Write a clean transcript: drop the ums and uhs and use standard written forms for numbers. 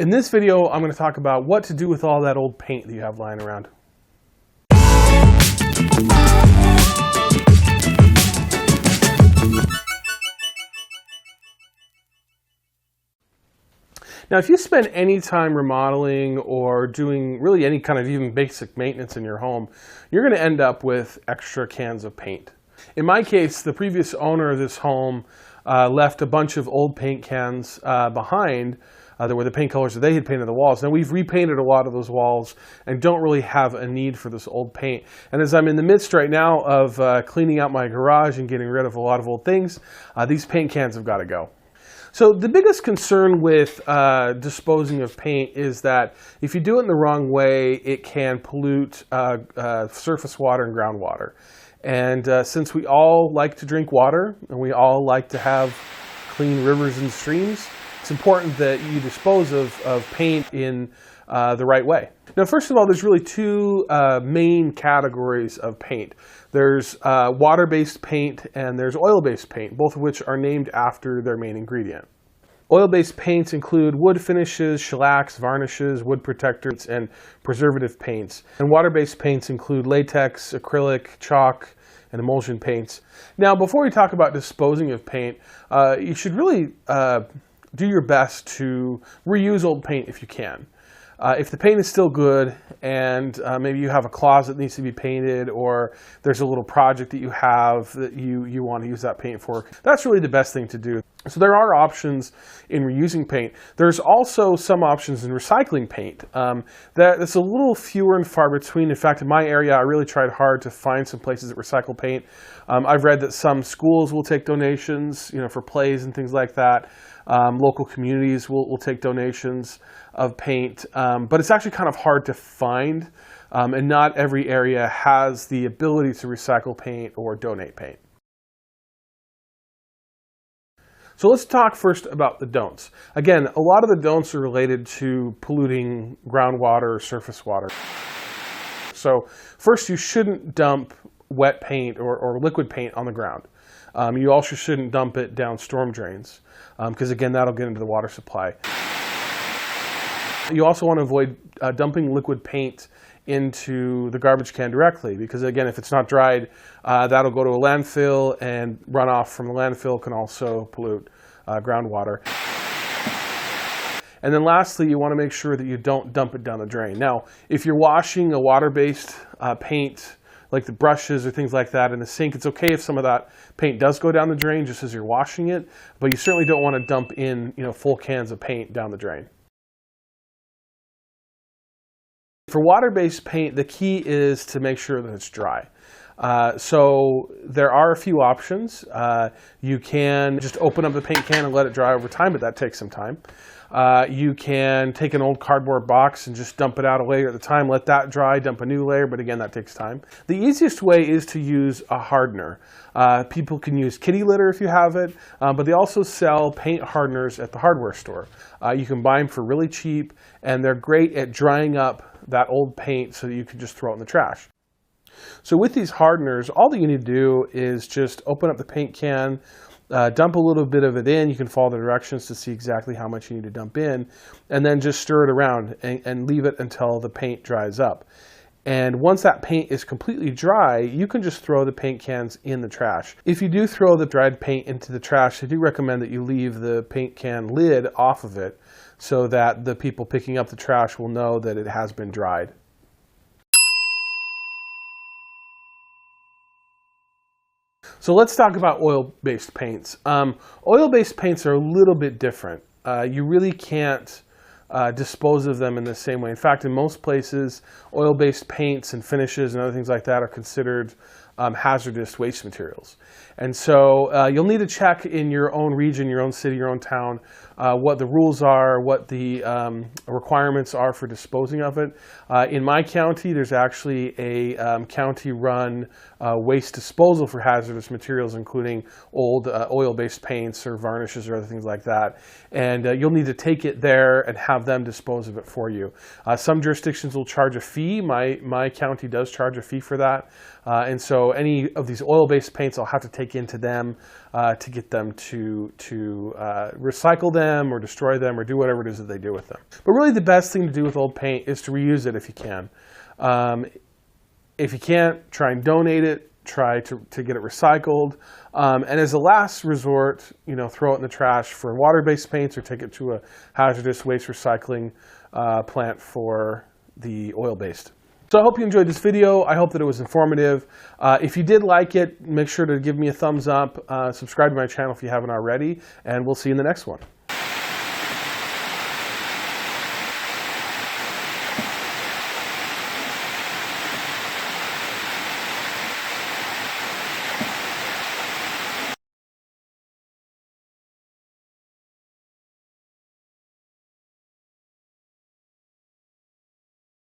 In this video, I'm going to talk about what to do with all that old paint that you have lying around. Now, if you spend any time remodeling or doing really any kind of even basic maintenance in your home, you're going to end up with extra cans of paint. In my case, the previous owner of this home left a bunch of old paint cans behind that were the paint colors that they had painted the walls. Now, we've repainted a lot of those walls and don't really have a need for this old paint. And as I'm in the midst right now of cleaning out my garage and getting rid of a lot of old things, these paint cans have got to go. So the biggest concern with disposing of paint is that if you do it in the wrong way, it can pollute surface water and groundwater. And since we all like to drink water and we all like to have clean rivers and streams, it's important that you dispose of paint in the right way. Now, first of all, there's really two main categories of paint. There's water-based paint and there's oil-based paint, both of which are named after their main ingredient. Oil-based paints include wood finishes, shellacs, varnishes, wood protectors, and preservative paints. And water-based paints include latex, acrylic, chalk, and emulsion paints. Now, before we talk about disposing of paint, you should really do your best to reuse old paint if you can. If the paint is still good and maybe you have a closet that needs to be painted, or there's a little project that you have that you want to use that paint for, that's really the best thing to do. So there are options in reusing paint. There's also some options in recycling paint. That's a little fewer and far between. In fact, in my area, I really tried hard to find some places that recycle paint. I've read that some schools will take donations, for plays and things like that. Local communities will take donations of paint, but it's actually kind of hard to find, and not every area has the ability to recycle paint or donate paint. So let's talk first about the don'ts. Again, a lot of the don'ts are related to polluting groundwater or surface water. So first, you shouldn't dump wet paint or liquid paint on the ground. You also shouldn't dump it down storm drains, because again, that'll get into the water supply. You also want to avoid dumping liquid paint into the garbage can directly, because again, if it's not dried, that'll go to a landfill, and runoff from the landfill can also pollute groundwater. And then lastly, you want to make sure that you don't dump it down the drain. Now, if you're washing a water-based paint, like the brushes or things like that in the sink, it's okay if some of that paint does go down the drain just as you're washing it, but you certainly don't want to dump in full cans of paint down the drain. For water-based paint, the key is to make sure that it's dry. So there are a few options. You can just open up the paint can and let it dry over time, but that takes some time. You can take an old cardboard box and just dump it out a layer at a time, let that dry, dump a new layer, but again, that takes time. The easiest way is to use a hardener. People can use kitty litter if you have it, but they also sell paint hardeners at the hardware store. You can buy them for really cheap, and they're great at drying up that old paint so that you can just throw it in the trash. So with these hardeners, all that you need to do is just open up the paint can, dump a little bit of it in. You can follow the directions to see exactly how much you need to dump in, and then just stir it around and leave it until the paint dries up. And once that paint is completely dry, you can just throw the paint cans in the trash. If you do throw the dried paint into the trash, I do recommend that you leave the paint can lid off of it so that the people picking up the trash will know that it has been dried. So let's talk about oil-based paints. Oil-based paints are a little bit different. You really can't dispose of them in the same way. In fact, in most places, oil-based paints and finishes and other things like that are considered hazardous waste materials. And so you'll need to check in your own region, your own city, your own town, what the rules are, what the requirements are for disposing of it. In my county, there's actually a county-run waste disposal for hazardous materials, including old oil-based paints or varnishes or other things like that. And you'll need to take it there and have them dispose of it for you. Some jurisdictions will charge a fee. My county does charge a fee for that. And so any of these oil-based paints, I'll have to take into them to get them to recycle them them or destroy them or do whatever it is that they do with them. But really the best thing to do with old paint is to reuse it if you can. If you can't, try and donate it. Try to get it recycled. And as a last resort, throw it in the trash for water-based paints or take it to a hazardous waste recycling plant for the oil-based. So I hope you enjoyed this video. I hope that it was informative. If you did like it, make sure to give me a thumbs up. Subscribe to my channel if you haven't already, and we'll see you in the next one.